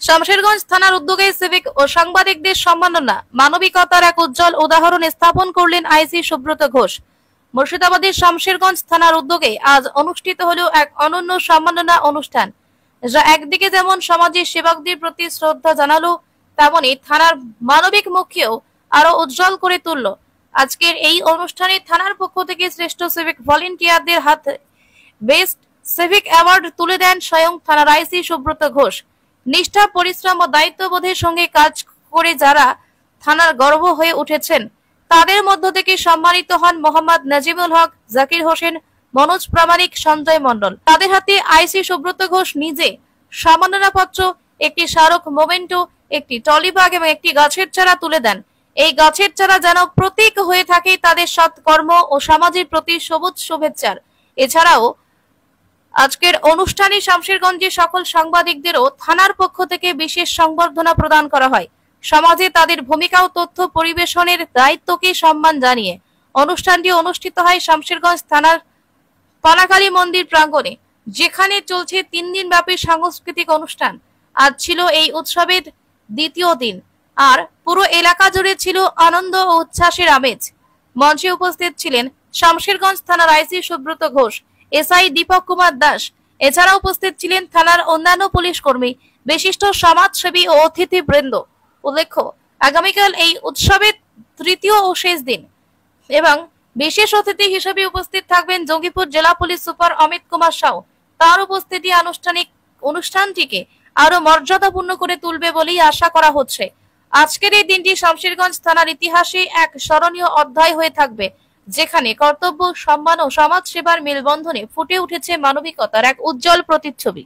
শামশেরগঞ্জ থানার উদ্যোগে সিভিক ও সাংবাদিকদের সম্মাননা, মানবিকতার এক উজ্জ্বল উদাহরণ স্থাপন করলেন আইসি সুব্রত ঘোষ। মুর্শিদাবাদের শামশেরগঞ্জ থানার উদ্যোগে আজ অনুষ্ঠিত হলো এক অনন্য সম্মাননা অনুষ্ঠান, যা একদিকে যেমন সমাজের সেবকদের প্রতি শ্রদ্ধা জানালো, তেমনি থানার মানবিক মুখকেও আরো উজ্জ্বল করে তুলল। আজকের এই অনুষ্ঠানে থানার পক্ষ থেকে শ্রেষ্ঠ সিভিক ভলেন্টিয়ারদের হাতে বেস্ট সিভিক অ্যাওয়ার্ড তুলে দেন স্বয়ং থানার আইসি সুব্রত ঘোষ। নিষ্ঠা, পরিশ্রম ও দায়িত্ববোধের সঙ্গে কাজ করে যারা থানার গর্ব হয়ে উঠেছেন, তাদের মধ্য থেকে সম্মানিত হন মোহাম্মদ নাজিমুল হক, জাকির হোসেন, মনোজ প্রামাণিক, সঞ্জয় মণ্ডল। তাদের হাতে আইসি সুব্রত ঘোষ নিজে সম্মাননাপত্র, একটি স্মারক মোমেন্টো, একটি টলিব্যাগ এবং একটি গাছের চারা তুলে দেন। এই গাছের চারা যেন প্রতীক হয়ে থাকে তাদের সৎকর্ম ও সমাজের প্রতি সবুজ শুভেচ্ছার। এছাড়াও আজকের অনুষ্ঠানে শামশেরগঞ্জের সকল সাংবাদিকদেরও থানার পক্ষ থেকে বিশেষ সংবর্ধনা প্রদান করা হয়। সমাজে তাদের ভূমিকা ও তথ্য পরিবেশনের দায়িত্বকে সম্মান জানিয়ে অনুষ্ঠানটি অনুষ্ঠিত হয় শামশেরগঞ্জ থানার পানাকালী মন্দির প্রাঙ্গণে, যেখানে চলছে 3 দিন ব্যাপী সাংস্কৃতিক অনুষ্ঠান। আজ ছিল এই উৎসবের দ্বিতীয় দিন, আর পুরো এলাকা জুড়ে ছিল আনন্দ ও উচ্ছ্বাসের আমেজ। মঞ্চে উপস্থিত ছিলেন শামশেরগঞ্জ থানার আইসি সুব্রত ঘোষ, এসআই দীপক কুমার দাস। এছাড়া উপস্থিত ছিলেন থানার অন্যান্য পুলিশ কর্মী, বিশিষ্ট সমাজসেবী ও অতিথিবৃন্দ। উল্লেখ্য, আগামীকাল এই উৎসবের তৃতীয় ও শেষ দিন এবং বিশেষ অতিথি হিসেবে উপস্থিত থাকবেন জঙ্গিপুর জেলা পুলিশ সুপার অমিত কুমার সাউ। তার উপস্থিতি অনুষ্ঠানটিকে আরো মর্যাদাপূর্ণ করে তুলবে বলেই আশা করা হচ্ছে। আজকের এই দিনটি শামশেরগঞ্জ থানার ইতিহাসে এক স্মরণীয় অধ্যায় হয়ে থাকবে, যেখানে কর্তব্য, সম্মান ও সমাজ সেবার মেলবন্ধনে ফুটে উঠেছে মানবিকতার এক উজ্জ্বল প্রতিচ্ছবি।